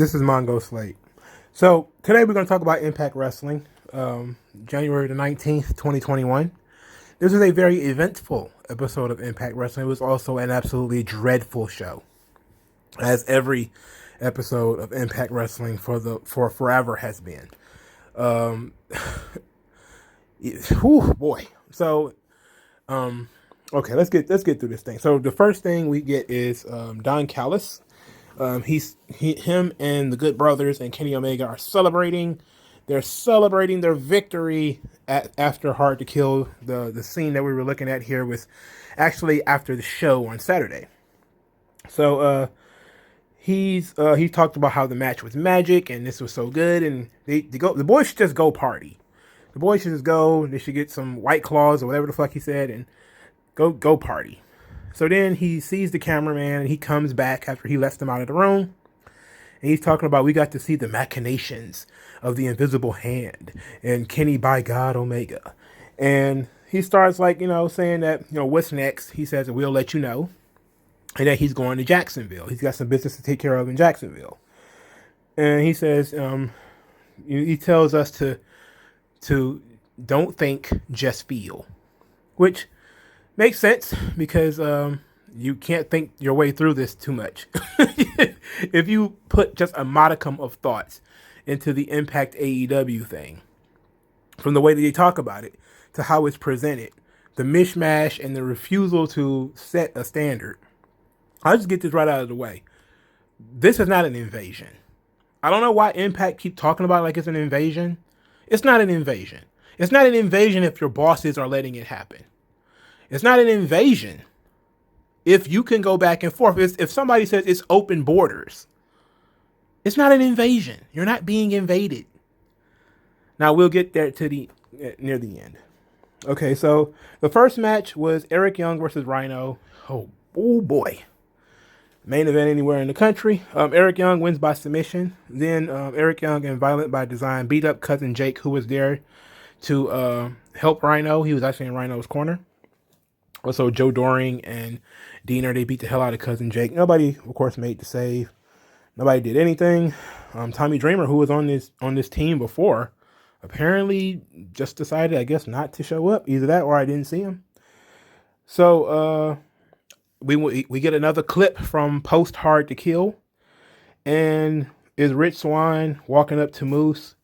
This is Mongo Slate. So today we're going to talk about Impact Wrestling, January the 19th, 2021. This is a very eventful episode of Impact Wrestling. It was also an absolutely dreadful show, as every episode of Impact Wrestling for forever has been. Whew, boy. So, okay, let's get through this thing. So the first thing we get is Don Callis. Him and the Good Brothers and Kenny Omega are celebrating. They're celebrating their victory after Hard to Kill. The scene that we were looking at here was actually after the show on Saturday. So he talked about how the match was magic and this was so good, and the boys should just go party. The boys should just go. They should get some White Claws or whatever the fuck he said and go party. So then he sees the cameraman and he comes back after he lets them out of the room. And he's talking about, we got to see the machinations of the invisible hand and Kenny by God Omega. And he starts saying that, what's next? He says, we'll let you know. And that he's going to Jacksonville. He's got some business to take care of in Jacksonville. And he says, he tells us to don't think, just feel. Which makes sense because you can't think your way through this too much. If you put just a modicum of thoughts into the Impact AEW thing, from the way that they talk about it to how it's presented, the mishmash and the refusal to set a standard. I'll just get this right out of the way. This is not an invasion. I don't know why Impact keep talking about it like it's an invasion. It's not an invasion. It's not an invasion if your bosses are letting it happen. It's not an invasion if you can go back and forth. If somebody says it's open borders, it's not an invasion. You're not being invaded. Now we'll get there near the end. Okay, so the first match was Eric Young versus Rhino. Oh boy. Main event anywhere in the country. Eric Young wins by submission. Then Eric Young and Violent by Design beat up Cousin Jake, who was there to help Rhino. He was actually in Rhino's corner. Also, Joe Doring and Diener, they beat the hell out of Cousin Jake. Nobody, of course, made the save. Nobody did anything. Tommy Dreamer, who was on this team before, apparently just decided, I guess, not to show up. Either that or I didn't see him. So we get another clip from post Hard to Kill, and is Rich Swann walking up to Moose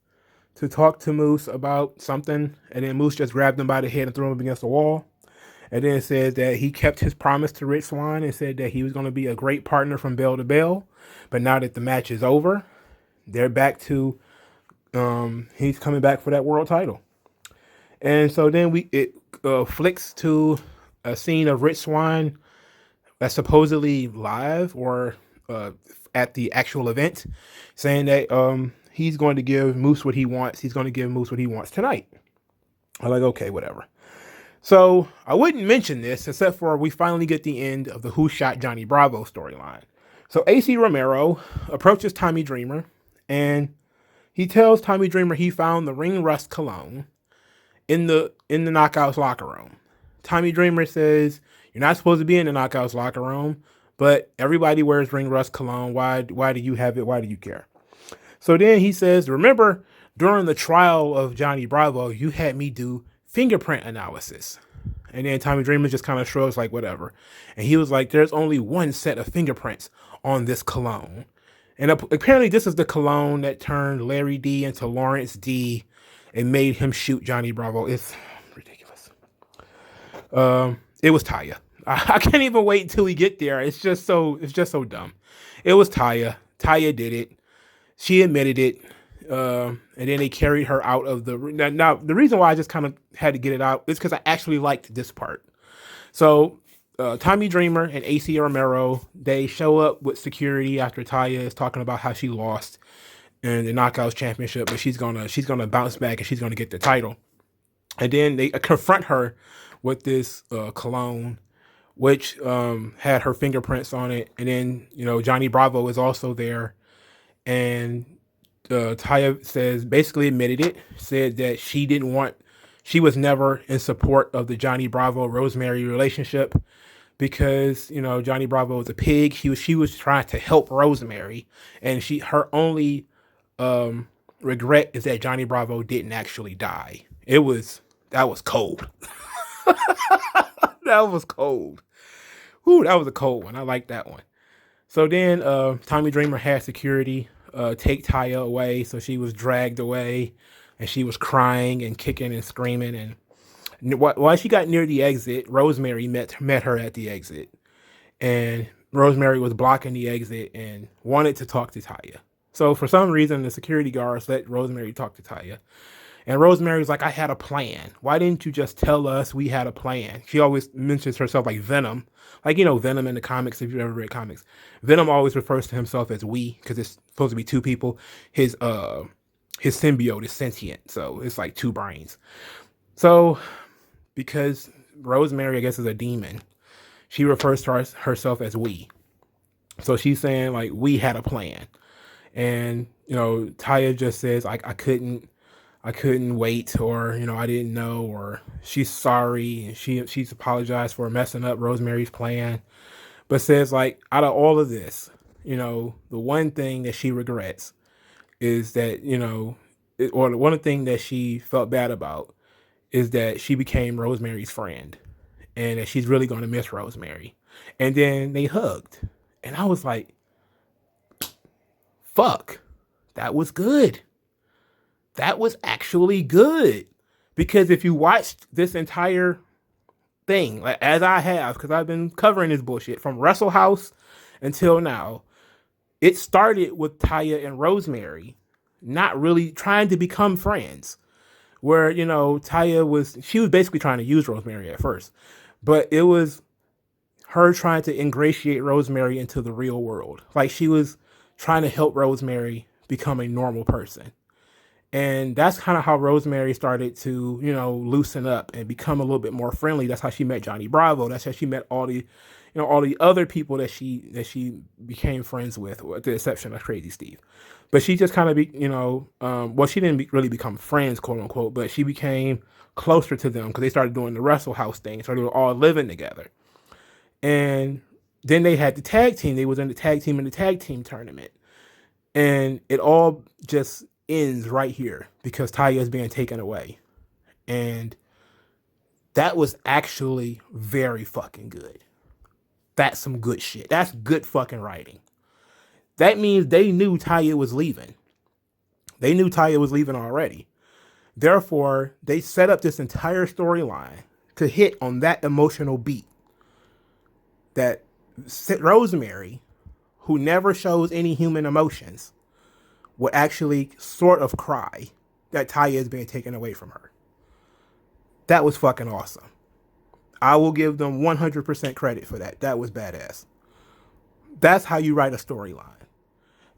to talk to Moose about something, and then Moose just grabbed him by the head and threw him against the wall. And then it says that he kept his promise to Rich Swann and said that he was going to be a great partner from bell to bell. But now that the match is over, they're back to, he's coming back for that world title. And so then it flicks to a scene of Rich Swann that's supposedly live or at the actual event, saying that he's going to give Moose what he wants. He's going to give Moose what he wants tonight. I'm like, okay, whatever. So I wouldn't mention this except for we finally get the end of the Who Shot Johnny Bravo storyline. So AC Romero approaches Tommy Dreamer and he tells Tommy Dreamer he found the Ring Rust cologne in the Knockouts locker room. Tommy Dreamer says, you're not supposed to be in the Knockouts locker room, but everybody wears Ring Rust cologne. Why do you have it? Why do you care? So then he says, remember during the trial of Johnny Bravo, you had me do fingerprint analysis. And then Tommy Dreamer just kind of shrugs like whatever. And he was like, there's only one set of fingerprints on this cologne. And apparently this is the cologne that turned Larry D into Lawrence D and made him shoot Johnny Bravo. It's ridiculous. It was Taya. I can't even wait until we get there. It's just so dumb. It was Taya. Taya did it. She admitted it. And then they carried her out of the... Now, the reason why I just kind of had to get it out is because I actually liked this part. So, Tommy Dreamer and AC Romero, they show up with security after Taya is talking about how she lost in the Knockouts Championship, but she's gonna bounce back and she's gonna get the title. And then they confront her with this cologne, which had her fingerprints on it. And then, Johnny Bravo is also there. And Taya says, basically admitted it, said that she was never in support of the Johnny Bravo Rosemary relationship because Johnny Bravo was a pig. She was trying to help Rosemary, and her only regret is that Johnny Bravo didn't actually die. That was cold. That was cold. Ooh, that was a cold one. I like that one. So then Tommy Dreamer had security take Taya away. So she was dragged away and she was crying and kicking and screaming. And while she got near the exit, Rosemary met her at the exit. And Rosemary was blocking the exit and wanted to talk to Taya. So for some reason, the security guards let Rosemary talk to Taya. And Rosemary's like, I had a plan. Why didn't you just tell us we had a plan? She always mentions herself like Venom. Like, Venom in the comics, if you've ever read comics. Venom always refers to himself as we, because it's supposed to be two people. His symbiote is sentient, so it's like two brains. So, because Rosemary, I guess, is a demon, she refers to herself as we. So she's saying, like, we had a plan. And, Taya just says, I couldn't wait, or I didn't know, or she's sorry, and she's apologized for messing up Rosemary's plan, but says, like, out of all of this, the one thing that she regrets is that or the one thing that she felt bad about is that she became Rosemary's friend, and that she's really going to miss Rosemary. And then they hugged, and I was like, fuck, that was good. That was actually good. Because if you watched this entire thing, like as I have, because I've been covering this bullshit from Wrestle House until now, it started with Taya and Rosemary not really trying to become friends. Where, Taya was basically trying to use Rosemary at first. But it was her trying to ingratiate Rosemary into the real world. Like, she was trying to help Rosemary become a normal person. And that's kind of how Rosemary started to, loosen up and become a little bit more friendly. That's how she met Johnny Bravo. That's how she met all the other people that she became friends with the exception of Crazy Steve. But she just kind of, she didn't really become friends, quote unquote, but she became closer to them because they started doing the Wrestle House thing. So they were all living together. And then they had the tag team. They was in the tag team tournament. And it all just ends right here because Taya is being taken away. And that was actually very fucking good. That's some good shit. That's good fucking writing. That means they knew Taya was leaving. They knew Taya was leaving already. Therefore, they set up this entire storyline to hit on that emotional beat. That Rosemary, who never shows any human emotions, would actually sort of cry that Taya is being taken away from her. That was fucking awesome. I will give them 100% credit for that. That was badass. That's how you write a storyline.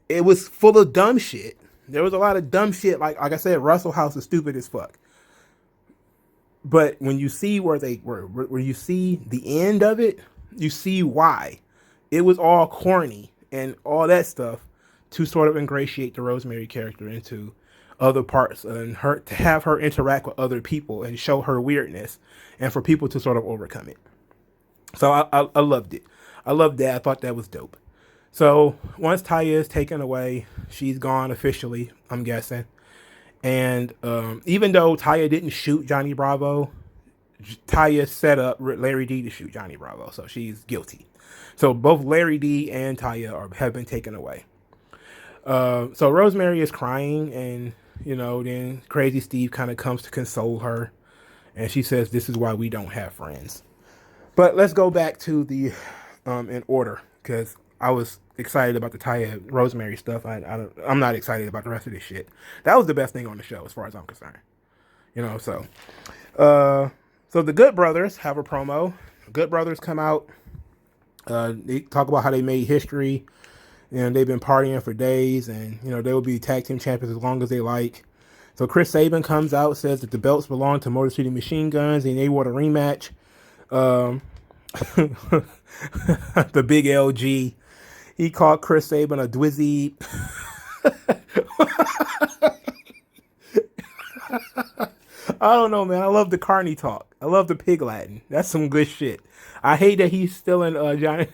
It was full of dumb shit. There was a lot of dumb shit. Like I said, Russell House is stupid as fuck. But when you see where you see the end of it, you see why. It was all corny and all that stuff to sort of ingratiate the Rosemary character into other parts and to have her interact with other people and show her weirdness and for people to sort of overcome it. So I loved it. I loved that. I thought that was dope. So once Taya is taken away, she's gone officially, I'm guessing. And even though Taya didn't shoot Johnny Bravo, Taya set up Larry D to shoot Johnny Bravo. So she's guilty. So both Larry D and Taya have been taken away. So Rosemary is crying, and then Crazy Steve kind of comes to console her, and she says, "This is why we don't have friends." But let's go back to the in order, because I was excited about the Taya Rosemary stuff. I'm not excited about the rest of this shit. That was the best thing on the show, as far as I'm concerned. So the Good Brothers have a promo. The Good Brothers come out. They talk about how they made history. And they've been partying for days, and they will be tag team champions as long as they like. So Chris Sabin comes out, says that the belts belong to Motor City Machine Guns, and they want a rematch. The big LG, he called Chris Sabin a dwizzy. I don't know, man. I love the Carney talk. I love the pig Latin. That's some good shit. I hate that he's still in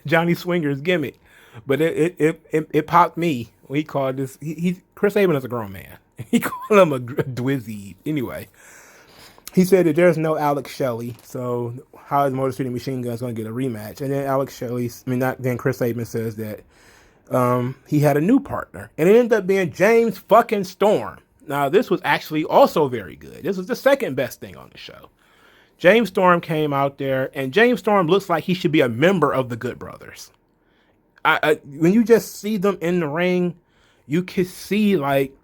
Johnny Swinger's gimmick, but it popped me when he called this. He Chris Sabin is a grown man. He called him a dwizzy. Anyway, he said that there's no Alex Shelley, so how is Motor City Machine Guns going to get a rematch? And then then Chris Sabin says that he had a new partner, and it ended up being James fucking Storm. Now, this was actually also very good. This was the second best thing on the show. James Storm came out there, and James Storm looks like he should be a member of the Good Brothers. When you just see them in the ring, you can see like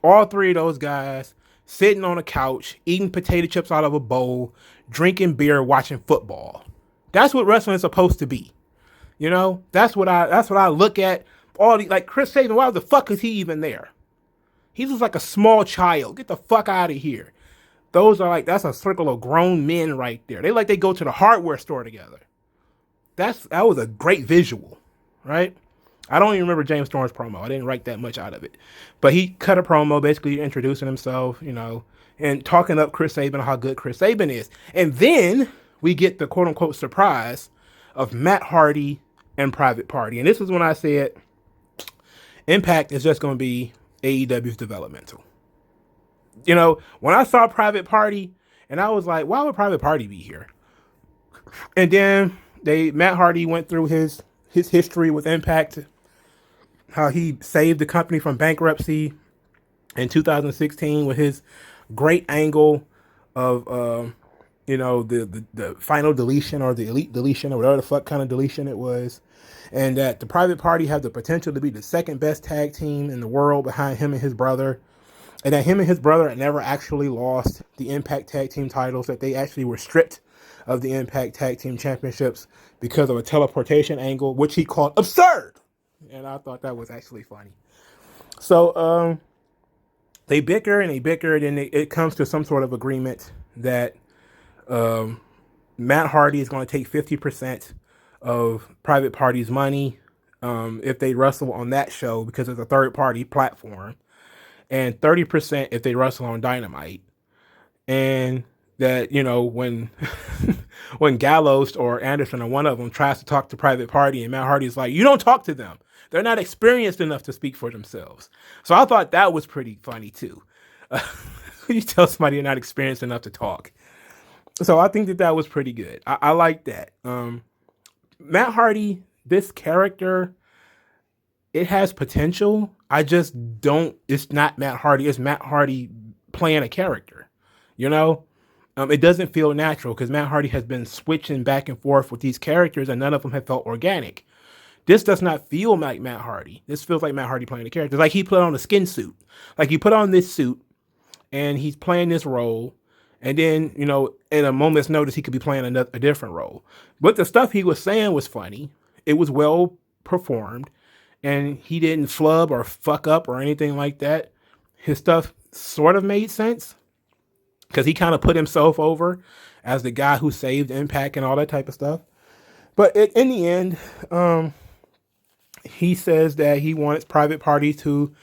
all three of those guys sitting on a couch, eating potato chips out of a bowl, drinking beer, watching football. That's what wrestling is supposed to be. You know, that's what I look at. All the, like Chris Sabin, why the fuck is he even there? He looks like a small child. Get the fuck out of here. That's a circle of grown men right there. They go to the hardware store together. That was a great visual, right? I don't even remember James Storm's promo. I didn't write that much out of it. But he cut a promo basically introducing himself, you know, and talking up Chris Sabin, how good Chris Sabin is. And then we get the quote unquote surprise of Matt Hardy and Private Party. And this is when I said Impact is just going to be AEW's developmental. You know, when I saw Private Party, and I was like, why would Private Party be here? And then Matt Hardy went through his history with Impact, how he saved the company from bankruptcy in 2016 with his great angle of, you know, the final deletion or the elite deletion or whatever the fuck kind of deletion it was. And that the Private Party have the potential to be the second best tag team in the world behind him and his brother. And that him and his brother had never actually lost the Impact Tag Team titles, that they actually were stripped of the Impact Tag Team Championships because of a teleportation angle, which he called absurd. And I thought that was actually funny. So they bicker and then it comes to some sort of agreement that Matt Hardy is going to take 50% of Private Party's money if they wrestle on that show because it's a third-party platform, and 30% if they wrestle on Dynamite. And that, you know, when when Gallows or Anderson or one of them tries to talk to Private Party, and Matt Hardy's like, you don't talk to them. They're not experienced enough to speak for themselves. So I thought that was pretty funny too. You tell somebody you're not experienced enough to talk. So I think that was pretty good. I like that. Matt Hardy, this character, it has potential. I just don't, it's not Matt Hardy. It's Matt Hardy playing a character, you know? It doesn't feel natural because Matt Hardy has been switching back and forth with these characters and none of them have felt organic. This does not feel like Matt Hardy. This feels like Matt Hardy playing a character. Like he put on a skin suit. Like he put on this suit and he's playing this role. And then, you know, in a moment's notice, he could be playing a different role. But the stuff he was saying was funny. It was well performed. And he didn't flub or fuck up or anything like that. His stuff sort of made sense. Because he kind of put himself over as the guy who saved Impact and all that type of stuff. But in the end, he says that he wants Private Party to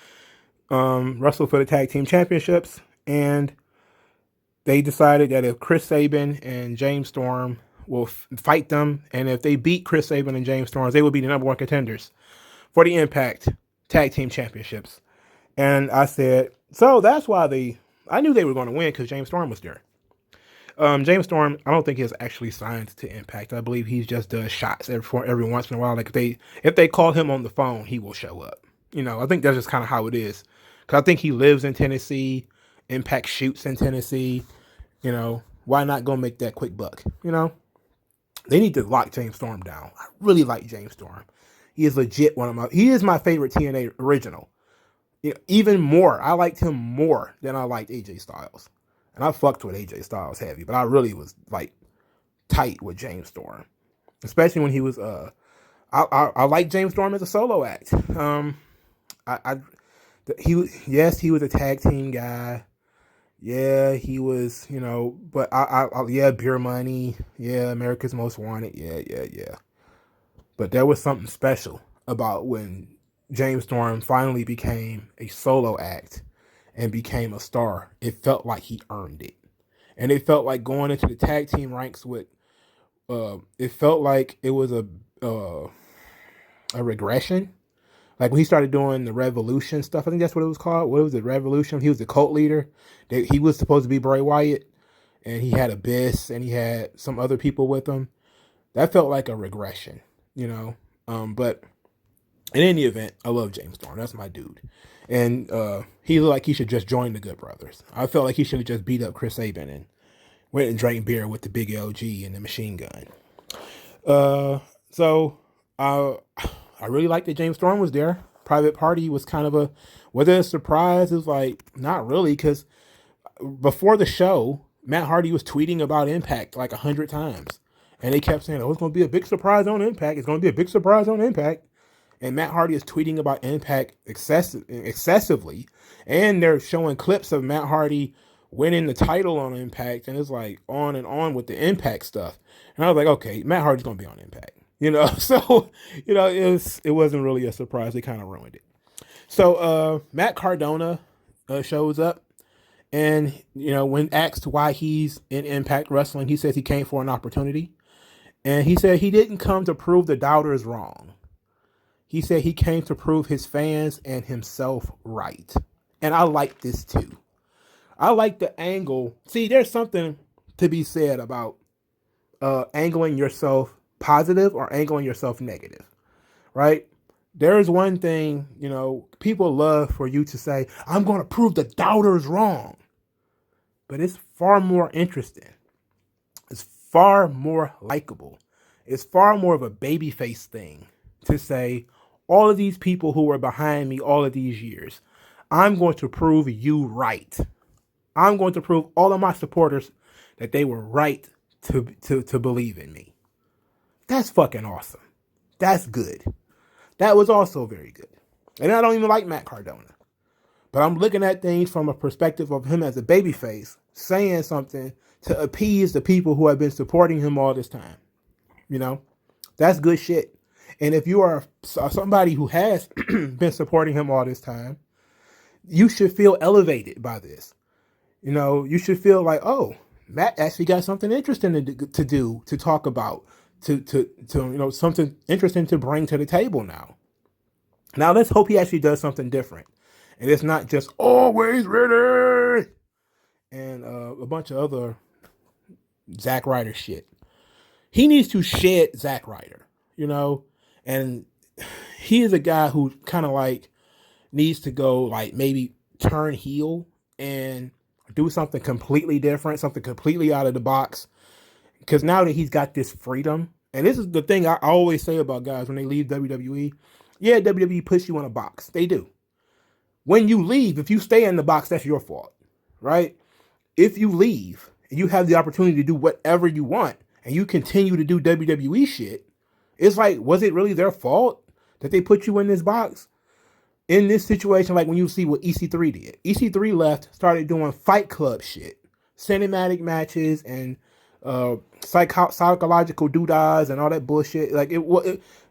wrestle for the tag team championships. And they decided that if Chris Sabin and James Storm will fight them, and if they beat Chris Sabin and James Storm, they will be the number one contenders for the Impact Tag Team Championships. And I said, so that's why I knew they were going to win because James Storm was there. James Storm, I don't think he's actually signed to Impact. I believe he just does shots every once in a while. Like if they call him on the phone, he will show up. You know, I think that's just kind of how it is. Because I think he lives in Tennessee. Impact shoots in Tennessee. You know, why not go make that quick buck? You know, they need to lock James Storm down. I really like James Storm. He is legit he is my favorite TNA original. You know, even more, I liked him more than I liked AJ Styles. And I fucked with AJ Styles heavy, but I really was like tight with James Storm. Especially when he was, I like James Storm as a solo act. He was a tag team guy. Yeah, he was, you know, but yeah, Beer Money. Yeah, America's Most Wanted. Yeah. But there was something special about when James Storm finally became a solo act and became a star. It felt like he earned it. and it felt like going into the tag team ranks with. It felt like it was a regression. Like when he started doing the Revolution stuff, I think that's what it was called. What was it, Revolution? He was the cult leader. He was supposed to be Bray Wyatt, and he had Abyss, and he had some other people with him. That felt like a regression, you know. But in any event, I love James Storm. That's my dude. And he looked like he should just join the Good Brothers. I felt like he should have just beat up Chris Sabin and went and drank beer with the big LG and the machine gun. So I really liked that James Storm was there. Private Party was kind of was it a surprise? It was like, not really, because before the show, Matt Hardy was tweeting about Impact like 100 times. And they kept saying, oh, it's going to be a big surprise on Impact. It's going to be a big surprise on Impact. And Matt Hardy is tweeting about Impact excessively. And they're showing clips of Matt Hardy winning the title on Impact. And it's like on and on with the Impact stuff. And I was like, okay, Matt Hardy's going to be on Impact. You know, so, you know, it wasn't really a surprise. They kind of ruined it. So Matt Cardona shows up. And, you know, when asked why he's in Impact Wrestling, he says he came for an opportunity. And he said he didn't come to prove the doubters wrong. He said he came to prove his fans and himself right. And I like this too. I like the angle. See, there's something to be said about angling yourself positive or angling yourself negative, right? There's one thing, you know, people love for you to say, I'm going to prove the doubters wrong. But it's far more interesting. It's far more likable. It's far more of a babyface thing to say, all of these people who were behind me all of these years, I'm going to prove you right. I'm going to prove all of my supporters that they were right to believe in me. That's fucking awesome. That's good. That was also very good. And I don't even like Matt Cardona. But I'm looking at things from a perspective of him as a babyface, saying something to appease the people who have been supporting him all this time. You know, that's good shit. And if you are somebody who has been supporting him all this time, you should feel elevated by this. You know, you should feel like, oh, Matt actually got something interesting to do, to talk about, to you know, something interesting to bring to the table now. Now let's hope he actually does something different. And it's not just always ready and a bunch of other Zack Ryder shit. He needs to shed Zack Ryder, you know, and he is a guy who kind of like needs to go like maybe turn heel and do something completely different, something completely out of the box. Because now that he's got this freedom, and this is the thing I always say about guys when they leave WWE. Yeah, WWE puts you in a box. They do. When you leave, if you stay in the box, that's your fault, right? If you leave and you have the opportunity to do whatever you want and you continue to do WWE shit, it's like, was it really their fault that they put you in this box? In this situation, like when you see what EC3 did. EC3 left, started doing Fight Club shit, cinematic matches and psychological doodahs and all that bullshit. Like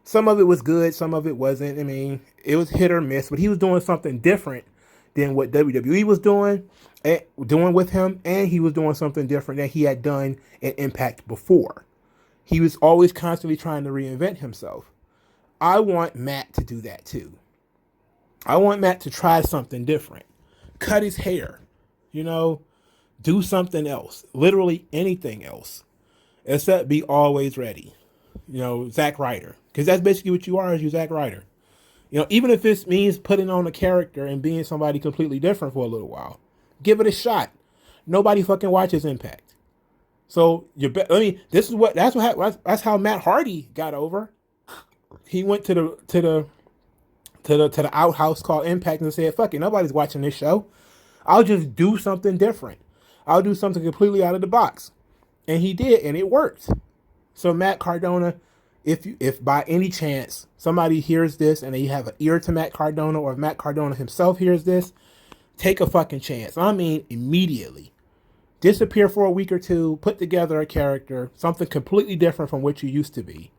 some of it was good, some of it wasn't. I mean, it was hit or miss, but he was doing something different than what WWE was doing with him, and he was doing something different than he had done in Impact before. He was always constantly trying to reinvent himself. I want Matt to do that too. I want Matt to try something different. Cut his hair, you know, do something else, literally anything else, except be always ready. You know, Zack Ryder, because that's basically what you are, is you Zack Ryder. You know, even if it means putting on a character and being somebody completely different for a little while, give it a shot. Nobody fucking watches Impact, so that's how Matt Hardy got over. He went to the outhouse called Impact and said, "Fuck it, nobody's watching this show. I'll just do something different. I'll do something completely out of the box." And he did, and it worked. So Matt Cardona, if by any chance somebody hears this and they have an ear to Matt Cardona, or if Matt Cardona himself hears this, take a fucking chance. I mean, immediately. Disappear for a week or two, put together a character, something completely different from what you used to be,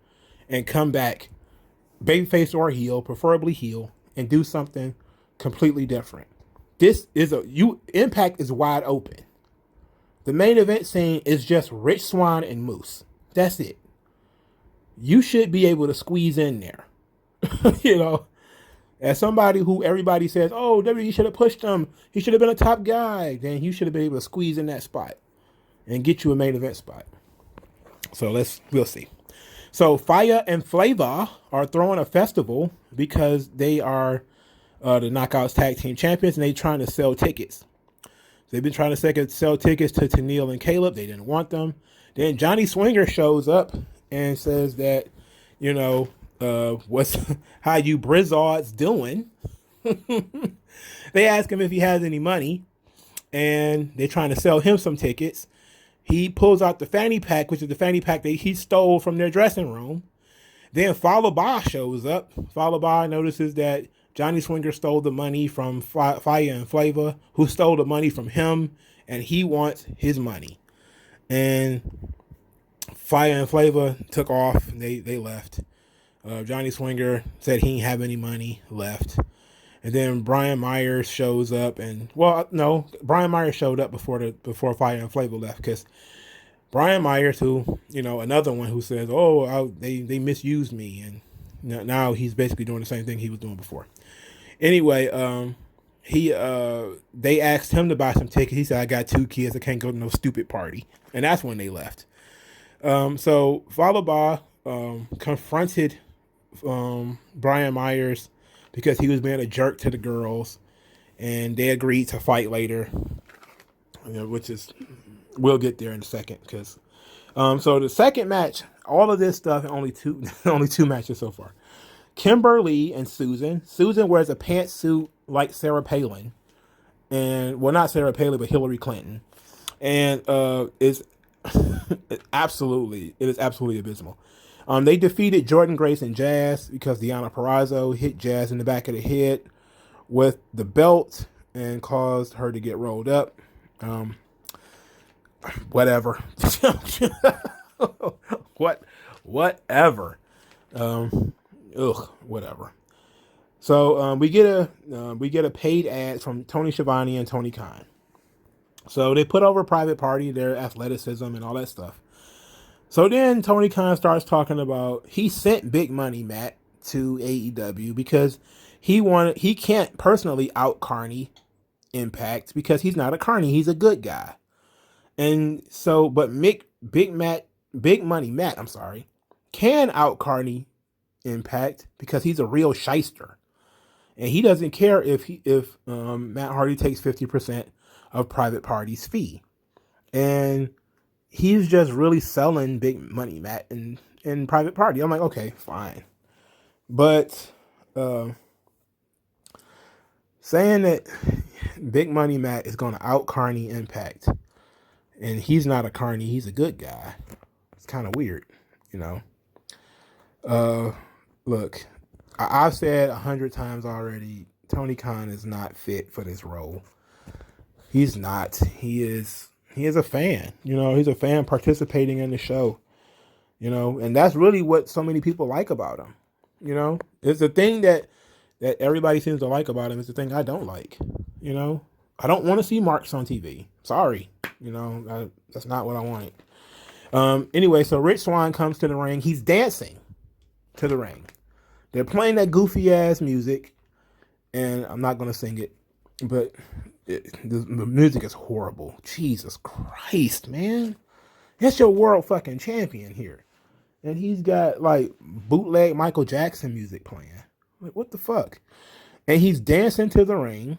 and come back, babyface or heel, preferably heel, and do something completely different. Impact is wide open. The main event scene is just Rich Swann and Moose. That's it. You should be able to squeeze in there. you know, as somebody who everybody says, oh, WWE should have pushed him. He should have been a top guy. Then you should have been able to squeeze in that spot and get you a main event spot. So we'll see. So Fire and Flavor are throwing a festival because they are the Knockouts Tag Team Champions, and they're trying to sell tickets. They've been trying to sell tickets to Tennille and Caleb. They didn't want them. Then Johnny Swinger shows up and says that, what's how you Brizzards doing? They ask him if he has any money, and they're trying to sell him some tickets. He pulls out the fanny pack, which is the fanny pack that he stole from their dressing room. Then Fallah Bahh shows up. Fallah Bahh notices that Johnny Swinger stole the money from Fire and Flavor, who stole the money from him, and he wants his money. And Fire and Flavor took off. They left. Johnny Swinger said he didn't have any money, left. And then Brian Myers shows up, Brian Myers showed up before Fire and Flavor left, because Brian Myers, who, another one who says, they misused me, and now he's basically doing the same thing he was doing before. Anyway, they asked him to buy some tickets. He said, I got 2 kids, I can't go to no stupid party. And that's when they left. So Fallah Bahh confronted Brian Myers because he was being a jerk to the girls, and they agreed to fight later, which is, we'll get there in a second. Because so the second match, all of this stuff, only two matches so far. Kimberly and Susan. Susan wears a pantsuit like Sarah Palin, and not Sarah Palin, but Hillary Clinton, and it is absolutely abysmal. They defeated Jordan Grace and Jazz because Deonna Purrazzo hit Jazz in the back of the head with the belt and caused her to get rolled up. Whatever. Whatever. Whatever. So we get a paid ad from Tony Schiavone and Tony Khan. So they put over Private Party, their athleticism and all that stuff. So then Tony Khan starts talking about he sent Big Money Matt to AEW because he can't personally out Carney Impact because he's not a Carney, he's a good guy. And so, but Big Money Matt, can out Carney Impact because he's a real shyster, and he doesn't care if Matt Hardy takes 50% of Private Party's fee, and he's just really selling Big Money Matt in Private Party. I'm like, okay, fine, but saying that Big Money Matt is going to out Carney Impact, and he's not a Carney, he's a good guy. It's kind of weird, Look, I've said 100 times already, Tony Khan is not fit for this role. He's not. He is a fan. He's a fan participating in the show. And that's really what so many people like about him. It's the thing that everybody seems to like about him. It's the thing I don't like. I don't want to see marks on TV. Sorry. That's not what I wanted. Anyway, so Rich Swann comes to the ring. He's dancing to the ring. They're playing that goofy ass music, and I'm not gonna sing it, but the music is horrible. Jesus Christ, man! It's your world fucking champion here, and he's got like bootleg Michael Jackson music playing. Like, what the fuck? And he's dancing to the ring.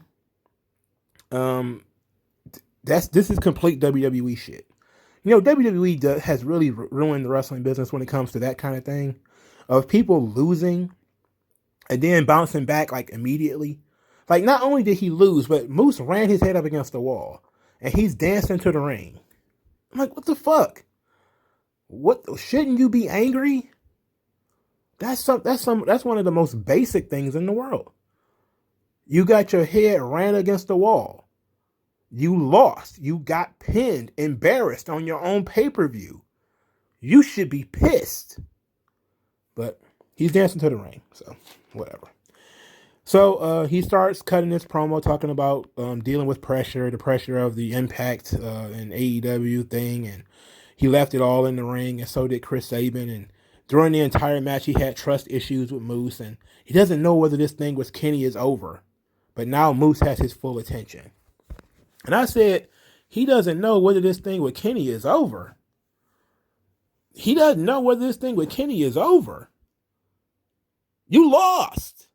This is complete WWE shit. WWE has really ruined the wrestling business when it comes to that kind of thing, of people losing and then bouncing back like immediately. Like, not only did he lose, but Moose ran his head up against the wall and he's dancing to the ring. I'm like, what the fuck? What, shouldn't you be angry? That's one of the most basic things in the world. You got your head ran against the wall. You lost. You got pinned, embarrassed on your own pay-per-view. You should be pissed. But he's dancing to the ring, so whatever. So he starts cutting this promo talking about dealing with pressure, the pressure of the Impact and AEW thing, and he left it all in the ring, and so did Chris Sabin. And during the entire match, he had trust issues with Moose, and he doesn't know whether this thing with Kenny is over. But now Moose has his full attention. And I said, he doesn't know whether this thing with Kenny is over. He doesn't know whether this thing with Kenny is over. You lost.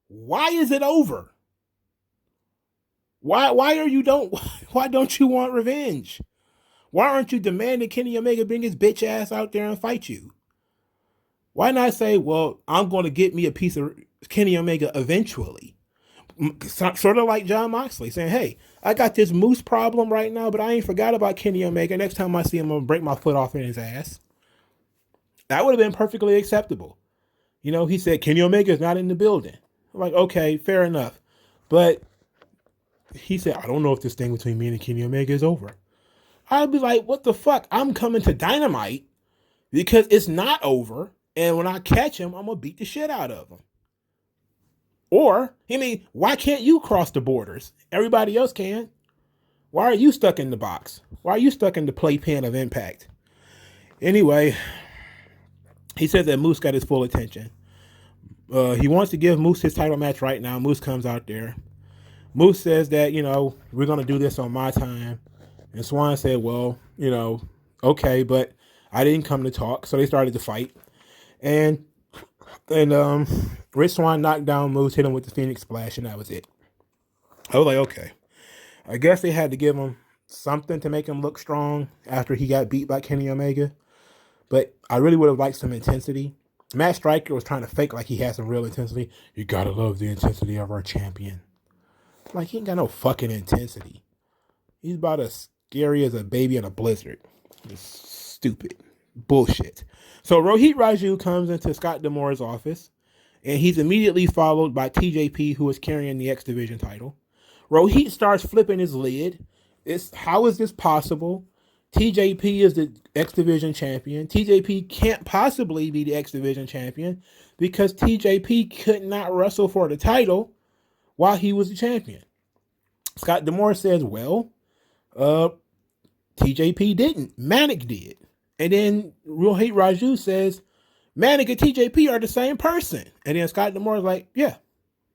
Why is it over? Why don't you want revenge? Why aren't you demanding Kenny Omega bring his bitch ass out there and fight you? Why not say, well, I'm going to get me a piece of Kenny Omega eventually? Sort of like Jon Moxley saying, hey, I got this Moose problem right now, but I ain't forgot about Kenny Omega. Next time I see him, I'm going to break my foot off in his ass. That would have been perfectly acceptable. You know, he said Kenny Omega is not in the building. I'm like, okay, fair enough. But he said, I don't know if this thing between me and Kenny Omega is over. I'd be like, what the fuck? I'm coming to Dynamite because it's not over. And when I catch him, I'm going to beat the shit out of him. Or, I mean, why can't you cross the borders? Everybody else can. Why are you stuck in the box? Why are you stuck in the playpen of Impact? Anyway, he said that Moose got his full attention. He wants to give Moose his title match right now. Moose comes out there. Moose says that, you know, we're going to do this on my time. And Swan said, well, you know, okay, but I didn't come to talk. So they started to fight. And Rich Swann knocked down Moose, hit him with the Phoenix Splash, and that was it. I was like, okay. I guess they had to give him something to make him look strong after he got beat by Kenny Omega. But I really would have liked some intensity. Matt Striker was trying to fake like he had some real intensity. You gotta love the intensity of our champion. Like, he ain't got no fucking intensity. He's about as scary as a baby in a blizzard. It's stupid. Bullshit. So Rohit Raju comes into Scott D'Amore's office, and he's immediately followed by TJP, who is carrying the X Division title. Rohit starts flipping his lid. How is this possible? TJP is the X Division champion. TJP can't possibly be the X Division champion because TJP could not wrestle for the title while he was the champion. Scott D'Amore says, well, TJP didn't. Manic did. And then Rohit Raju says, Manic and TJP are the same person. And then Scott D'Amore is like, yeah,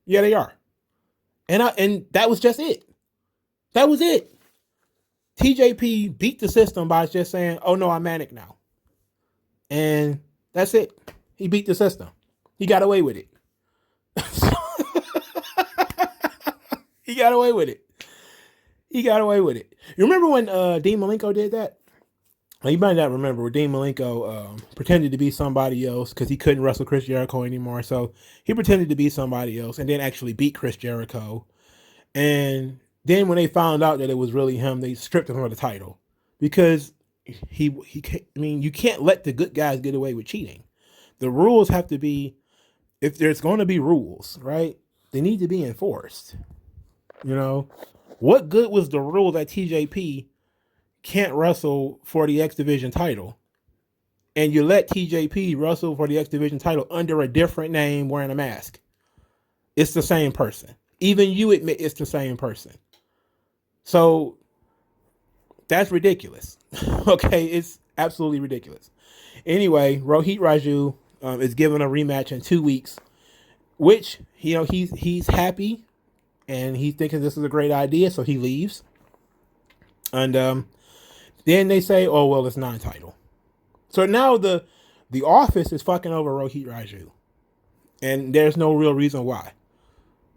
they are. And that was just it. That was it. TJP beat the system by just saying, oh no, I'm Manic now. And that's it. He beat the system. He got away with it. He got away with it. You remember when Dean Malenko did that? Well, you might not remember where Dean Malenko pretended to be somebody else because he couldn't wrestle Chris Jericho anymore. So he pretended to be somebody else and then actually beat Chris Jericho. And then when they found out that it was really him, they stripped him of the title because you can't let the good guys get away with cheating. The rules have to be, if there's going to be rules, right? They need to be enforced. You know, what good was the rule that TJP can't wrestle for the X Division title, and you let TJP wrestle for the X Division title under a different name wearing a mask? It's the same person. Even you admit it's the same person. So that's ridiculous. Okay, it's absolutely ridiculous. Anyway, Rohit Raju is given a rematch in 2 weeks, which, you know, he's happy and he's thinking this is a great idea, so he leaves. And then they say, oh, well, it's non-title. So now the office is fucking over Rohit Raju. And there's no real reason why.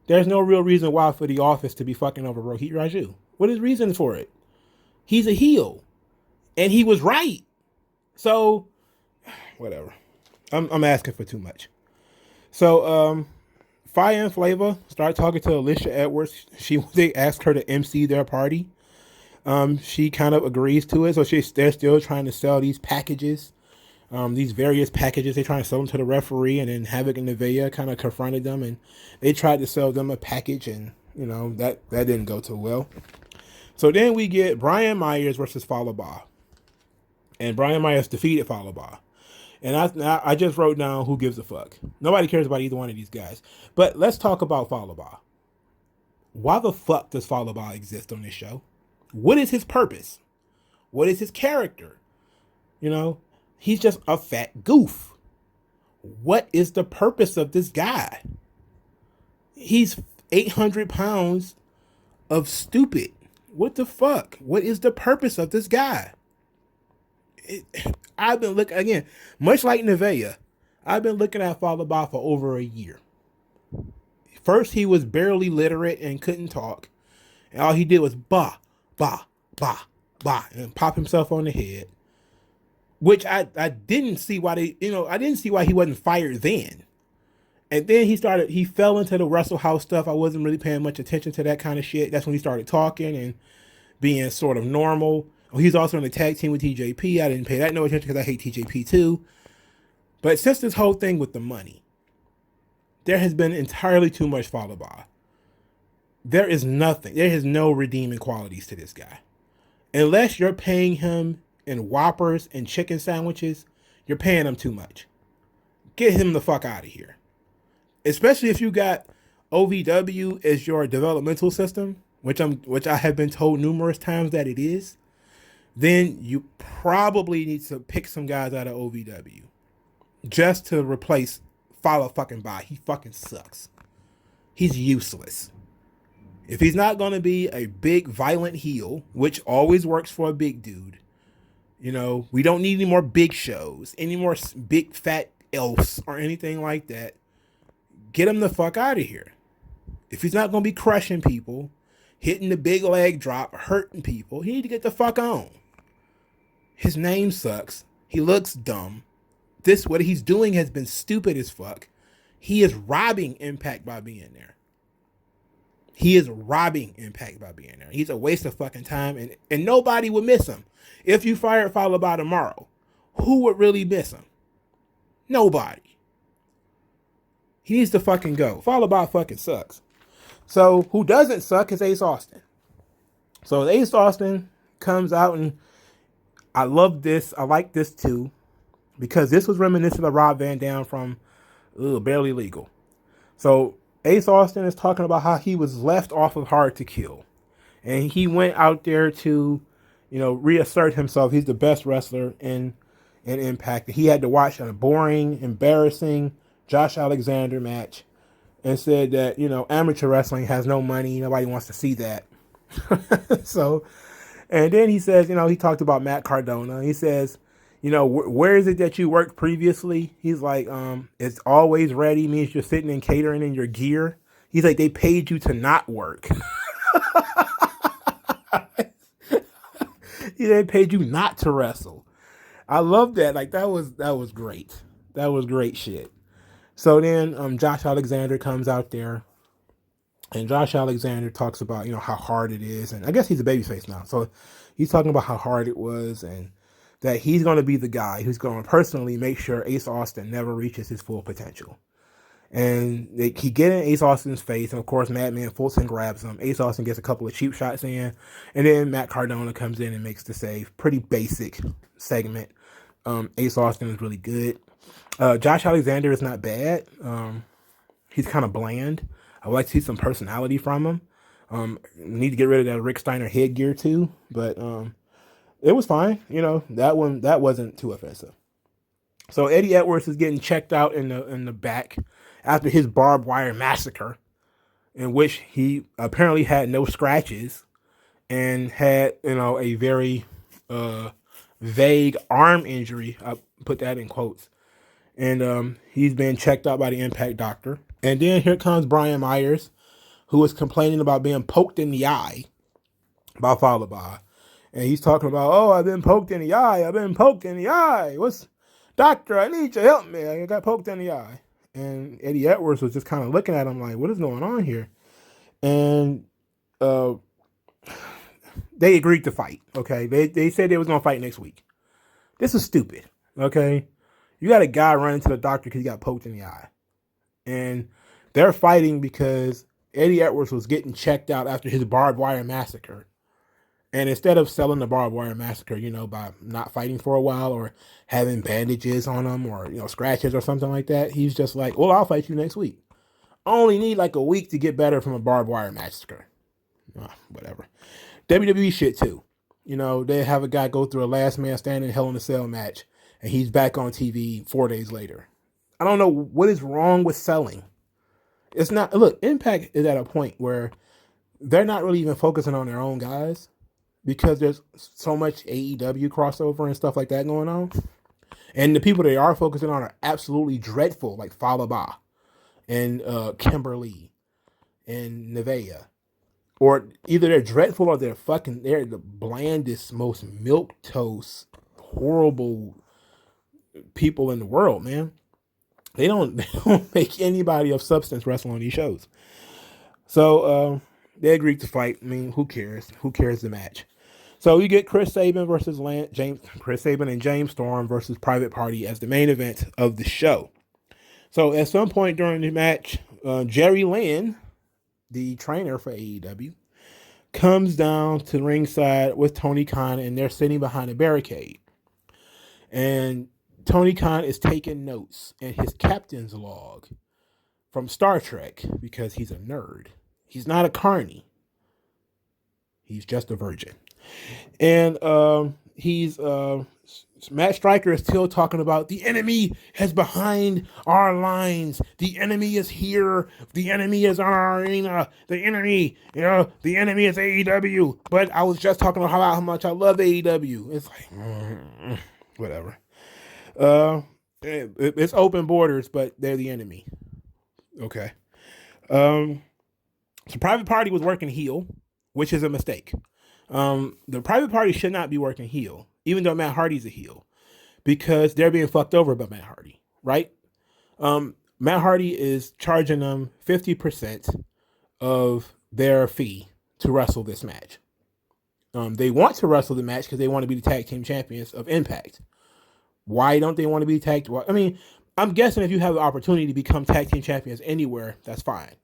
There's no real reason why for the office to be fucking over Rohit Raju. What is the reason for it? He's a heel. And he was right. So, whatever. I'm asking for too much. So, Fire and Flavor start talking to Alicia Edwards. They asked her to MC their party. She kind of agrees to it. So they're still trying to sell these packages, these various packages. They're trying to sell them to the referee, and then Havoc and Nevaeh kind of confronted them, and they tried to sell them a package, and you know that didn't go too well. So then we get Brian Myers versus Fallah Bahh, and Brian Myers defeated Fallah Bahh. And I just wrote down who gives a fuck. Nobody cares about either one of these guys. But let's talk about Falaba. Why the fuck does Falaba exist on this show? What is his purpose? What is his character? You know, he's just a fat goof. What is the purpose of this guy? He's 800 pounds of stupid. What the fuck? What is the purpose of this guy? I've been looking, again, much like Nevaeh, I've been looking at Falaba for over a year. First, he was barely literate and couldn't talk. And all he did was bah, bah, bah, bah, and pop himself on the head. Which I didn't see why I didn't see why he wasn't fired then. And then he fell into the Russell House stuff. I wasn't really paying much attention to that kind of shit. That's when he started talking and being sort of normal. He's also in the tag team with TJP. I didn't pay that no attention because I hate TJP too. But since this whole thing with the money, there has been entirely too much Falaba. There is nothing. There is no redeeming qualities to this guy. Unless you're paying him in Whoppers and chicken sandwiches, you're paying him too much. Get him the fuck out of here. Especially if you got OVW as your developmental system, which I have been told numerous times that it is, then you probably need to pick some guys out of OVW just to replace Falaba. He fucking sucks. He's useless. If he's not going to be a big violent heel, which always works for a big dude, we don't need any more big shows, any more big fat elves or anything like that. Get him the fuck out of here. If he's not going to be crushing people, hitting the big leg drop, hurting people, he need to get the fuck on. His name sucks. He looks dumb. What he's doing has been stupid as fuck. He is robbing Impact by being there. He's a waste of fucking time, and nobody would miss him. If you fired Falaba tomorrow, who would really miss him? Nobody. He needs to fucking go. Falaba fucking sucks. So who doesn't suck is Ace Austin. So Ace Austin comes out, and I love this. I like this too, because this was reminiscent of Rob Van Dam from Barely Legal. So Ace Austin is talking about how he was left off of Hard to Kill, and he went out there to, reassert himself. He's the best wrestler in Impact. He had to watch a boring, embarrassing Josh Alexander match and said that, amateur wrestling has no money. Nobody wants to see that. So, and then he says, he talked about Matt Cardona. He says, where is it that you worked previously? He's like, it's always ready means you're sitting and catering in your gear. He's like, they paid you to not work. They paid you not to wrestle. I love that. Like, that was great. That was great shit. So then Josh Alexander comes out there, and Josh Alexander talks about, how hard it is. And I guess he's a babyface now. So he's talking about how hard it was, and that he's going to be the guy who's going to personally make sure Ace Austin never reaches his full potential. And he get in Ace Austin's face, and of course Madman Fulton grabs him. Ace Austin gets a couple of cheap shots in, and then Matt Cardona comes in and makes the save. Pretty basic segment. Ace Austin is really good. Josh Alexander is not bad. He's kind of bland. I would like to see some personality from him. Need to get rid of that Rick Steiner headgear too, but it was fine. That wasn't too offensive. So Eddie Edwards is getting checked out in the back after his barbed wire massacre, in which he apparently had no scratches and had, a very vague arm injury. I put that in quotes. And he's been checked out by the Impact doctor. And then here comes Brian Myers, who was complaining about being poked in the eye by Falaba. And he's talking about, I've been poked in the eye. Doctor, I need you to help me. I got poked in the eye. And Eddie Edwards was just kind of looking at him like, what is going on here? And they agreed to fight, okay? They said they was going to fight next week. This is stupid, okay? You got a guy running to the doctor because he got poked in the eye. And they're fighting because Eddie Edwards was getting checked out after his barbed wire massacre. And instead of selling the barbed wire massacre, by not fighting for a while or having bandages on him or, scratches or something like that, he's just like, well, I'll fight you next week. I only need like a week to get better from a barbed wire massacre. Whatever. WWE shit too. They have a guy go through a last man standing Hell in a Cell match and he's back on TV 4 days later. I don't know what is wrong with selling. It's not, look, Impact is at a point where they're not really even focusing on their own guys because there's so much AEW crossover and stuff like that going on. And the people they are focusing on are absolutely dreadful, like Falaba and Kimberly and Nevaeh. Or either they're dreadful or they're the blandest, most milquetoast, horrible people in the world, man. They don't make anybody of substance wrestle on these shows. So they agreed to fight. I mean, who cares? Who cares the match? So you get Chris Sabin versus Chris Sabin and James Storm versus Private Party as the main event of the show. So at some point during the match, Jerry Lynn, the trainer for AEW, comes down to ringside with Tony Khan, and they're sitting behind a barricade. And Tony Khan is taking notes in his captain's log from Star Trek because he's a nerd. He's not a carny. He's just a virgin. And Matt Striker is still talking about the enemy is behind our lines. The enemy is here. The enemy is on our arena. The enemy is AEW. But I was just talking about how much I love AEW. It's like, whatever. It's open borders, but they're the enemy. Okay. So Private Party was working heel, which is a mistake. The Private Party should not be working heel, even though Matt Hardy's a heel, because they're being fucked over by Matt Hardy, right? Matt Hardy is charging them 50% of their fee to wrestle this match. They want to wrestle the match because they want to be the tag team champions of Impact. Why don't they want to be tag? Well, I mean, I'm guessing if you have the opportunity to become tag team champions anywhere, that's fine.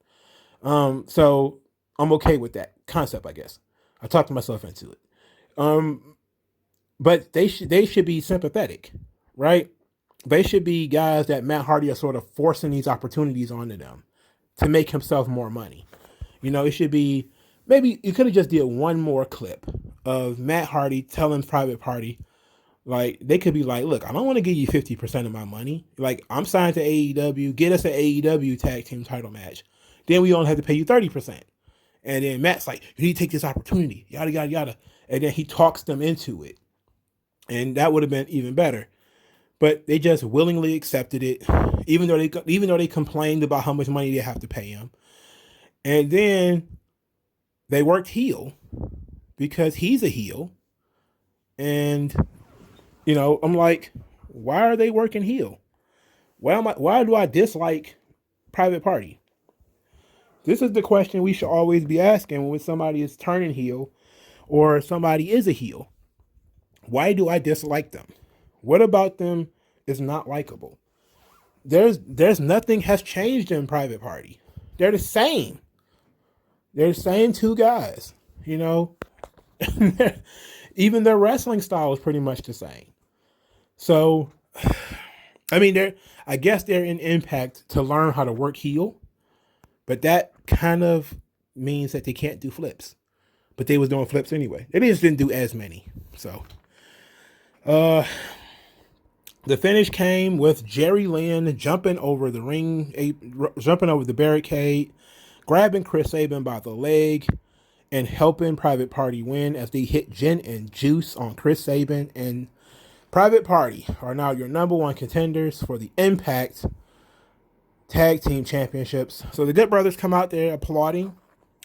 So I'm okay with that concept, I guess. I talked myself into it. But they should be sympathetic, right? They should be guys that Matt Hardy are sort of forcing these opportunities onto them to make himself more money. It should be, maybe you could have just did one more clip of Matt Hardy telling Private Party, like, they could be like, look, I don't want to give you 50% of my money. Like, I'm signed to AEW. Get us an AEW tag team title match. Then we only have to pay you 30%. And then Matt's like, you need to take this opportunity, yada, yada, yada. And then he talks them into it. And that would have been even better. But they just willingly accepted it, even though they complained about how much money they have to pay him. And then they worked heel because he's a heel. And, I'm like, why are they working heel? Why do I dislike Private Party? This is the question we should always be asking when somebody is turning heel or somebody is a heel. Why do I dislike them? What about them is not likable? There's nothing has changed in Private Party. They're the same. They're the same two guys, Even their wrestling style is pretty much the same. So, I mean, I guess they're in Impact to learn how to work heel, but that kind of means that they can't do flips. But they was doing flips anyway. They just didn't do as many. So, the finish came with Jerry Lynn jumping over the barricade, grabbing Chris Sabin by the leg, and helping Private Party win as they hit gin and juice on Chris Sabin. And Private Party are now your number one contenders for the Impact Tag Team Championships. So the Good Brothers come out there applauding.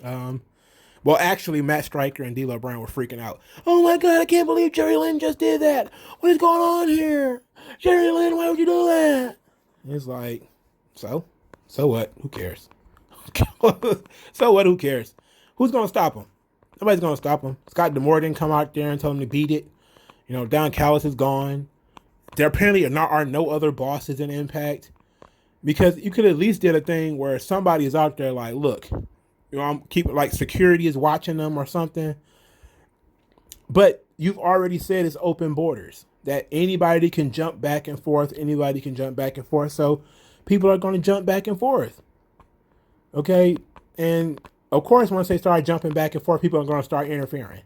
Well, actually, Matt Striker and D'Lo Brown were freaking out. Oh my God, I can't believe Jerry Lynn just did that. What is going on here? Jerry Lynn, why would you do that? And it's like, so what? Who cares? So what? Who cares? Who's going to stop him? Nobody's going to stop him. Scott D'Amore didn't come out there and tell him to beat it. Don Callis is gone. There apparently are no other bosses in Impact. Because you could at least did a thing where somebody is out there like, look, I'm keeping like security is watching them or something. But you've already said it's open borders, that anybody can jump back and forth. Anybody can jump back and forth. So people are going to jump back and forth. Okay. And of course, once they start jumping back and forth, people are going to start interfering.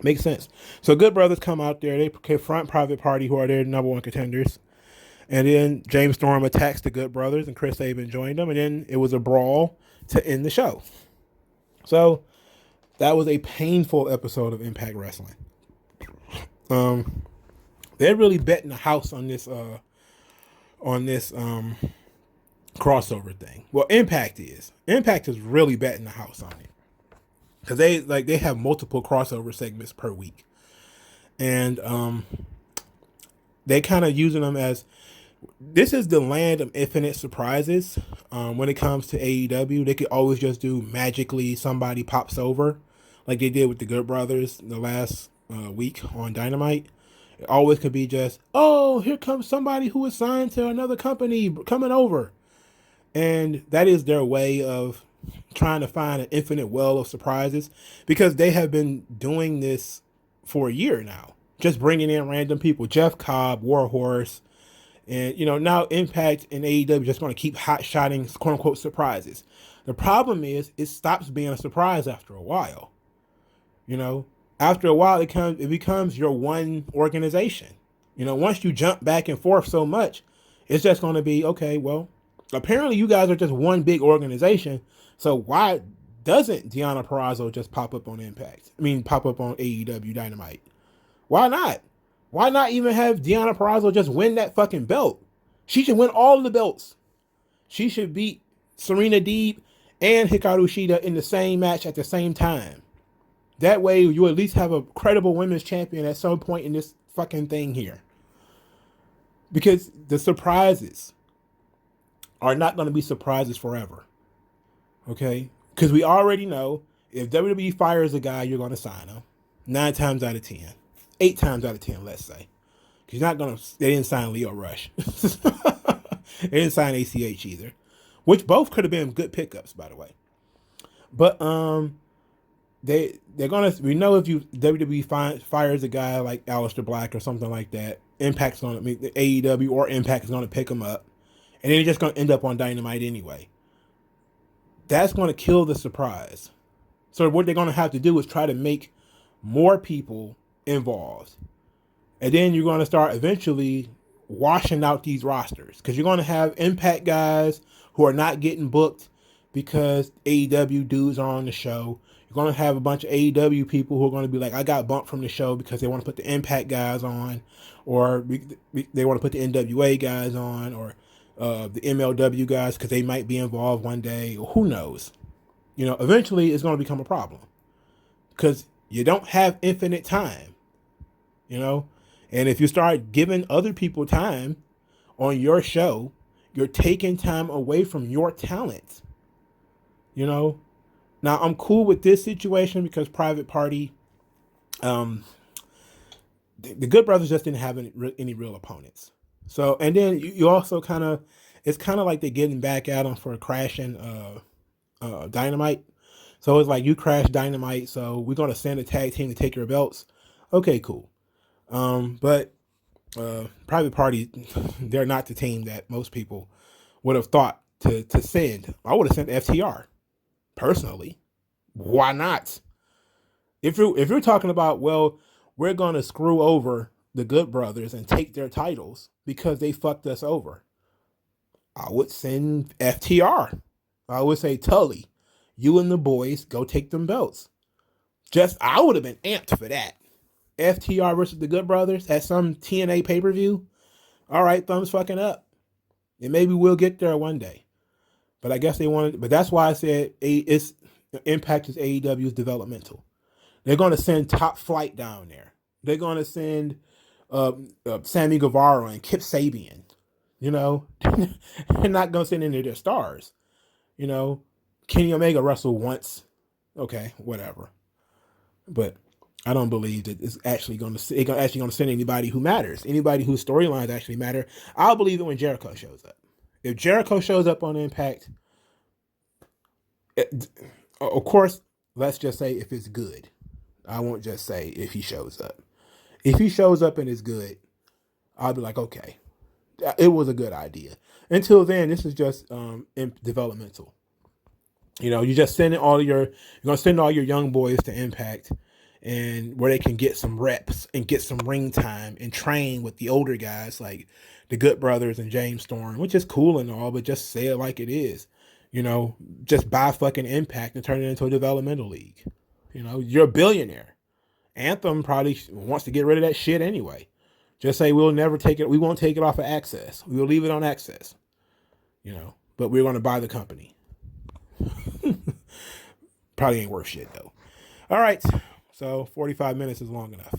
Makes sense. So Good Brothers come out there. They confront Private Party, who are their number one contenders. And then James Storm attacks the Good Brothers, and Chris Sabin joined them. And then it was a brawl to end the show. So that was a painful episode of Impact Wrestling. They're really betting the house on this crossover thing. Well, Impact is really betting the house on it, because they have multiple crossover segments per week, and they kind of using them as, this is the land of infinite surprises. When it comes to AEW, they could always just do magically somebody pops over, like they did with the Good Brothers the last week on Dynamite. It always could be just, oh, here comes somebody who is signed to another company coming over. And that is their way of trying to find an infinite well of surprises, because they have been doing this for a year now. Just bringing in random people, Jeff Cobb, Warhorse, and now Impact and AEW just going to keep hot-shotting quote-unquote surprises. The problem is it stops being a surprise after a while. After a while, it becomes your one organization. Once you jump back and forth so much, it's just going to be, okay, well, apparently you guys are just one big organization. So why doesn't Deonna Purrazzo just pop up on Impact? Pop up on AEW Dynamite? Why not? Why not even have Deonna Purrazzo just win that fucking belt? She should win all of the belts. She should beat Serena Deeb and Hikaru Shida in the same match at the same time. That way, you at least have a credible women's champion at some point in this fucking thing here. Because the surprises are not going to be surprises forever. Okay? Because we already know, if WWE fires a guy, you're going to sign him. 9 times out of 10. 8 times out of 10, let's say. Because they didn't sign Leo Rush. They didn't sign ACH either. Which both could have been good pickups, by the way. But, we know if WWE fires a guy like Aleister Black or something like that, AEW or Impact is going to pick him up, and then he's just going to end up on Dynamite anyway. That's going to kill the surprise. So what they're going to have to do is try to make more people involved, and then you're going to start eventually washing out these rosters, because you're going to have Impact guys who are not getting booked because AEW dudes are on the show. You're going to have a bunch of AEW people who are going to be like, I got bumped from the show, because they want to put the Impact guys on, or they want to put the NWA guys on, or the MLW guys, because they might be involved one day, or who knows. Eventually it's going to become a problem, because you don't have infinite time, and if you start giving other people time on your show, you're taking time away from your talent. Now, I'm cool with this situation because Private Party, the Good Brothers just didn't have any real opponents. So, and then you also it's kind of like they're getting back at them for crashing Dynamite. So it's like, you crashed Dynamite, so we're going to send a tag team to take your belts. Okay, cool. But Private Party, they're not the team that most people would have thought to send. I would have sent FTR. Personally, why not? If you're talking about, well, we're going to screw over the Good Brothers and take their titles because they fucked us over, I would send FTR. I would say, Tully, you and the boys go take them belts. I would have been amped for that. FTR versus the Good Brothers at some TNA pay-per-view. All right, thumbs fucking up. And maybe we'll get there one day. But I guess they wanted, but that's why I said Impact is AEW's developmental. They're going to send Top Flight down there. They're going to send Sammy Guevara and Kip Sabian. They're not going to send any of their stars. Kenny Omega wrestled once. Okay, whatever. But I don't believe that it's actually going to send anybody who matters. Anybody whose storylines actually matter. I'll believe it when Jericho shows up. If Jericho shows up on Impact, of course, let's just say if it's good. I won't just say if he shows up. If he shows up and is good, I'll be like, okay, it was a good idea. Until then, this is just developmental. You know, you're gonna send all your young boys to Impact, and where they can get some reps and get some ring time and train with the older guys like the Good Brothers and James Storm, which is cool and all, but just say it like it is. You know, just buy fucking Impact and turn it into a developmental league. You know, you're a billionaire. Anthem probably wants to get rid of that shit anyway. Just say we'll never take it. We won't take it off of Access. We'll leave it on Access. You know, but we're going to buy the company. Probably ain't worth shit though. All right, so 45 minutes is long enough.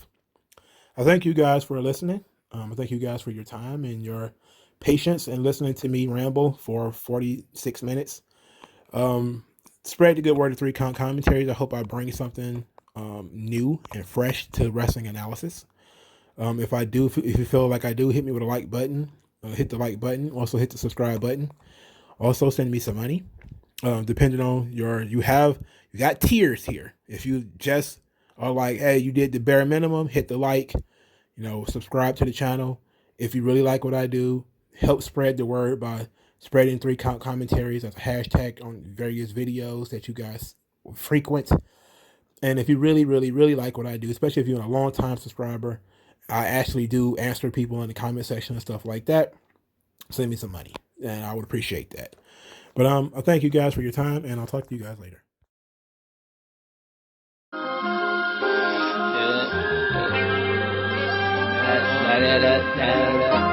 I thank you guys for listening. I thank you guys for your time and your patience and listening to me ramble for 46 minutes. Spread the good word of 3 count commentaries. I hope I bring something new and fresh to wrestling analysis. If I do, if you feel like I do, hit me with a like button. Hit the like button. Also hit the subscribe button. Also send me some money. Depending on you got tiers here. If you just are like, hey, you did the bare minimum, hit the like, subscribe to the channel. If you really like what I do, help spread the word by spreading 3 count commentaries as a hashtag on various videos that you guys frequent. And if you really, really, really like what I do, especially if you're a long time subscriber, I actually do answer people in the comment section and stuff like that. Send me some money, and I would appreciate that. But I thank you guys for your time, and I'll talk to you guys later. Da, da, da, da, da.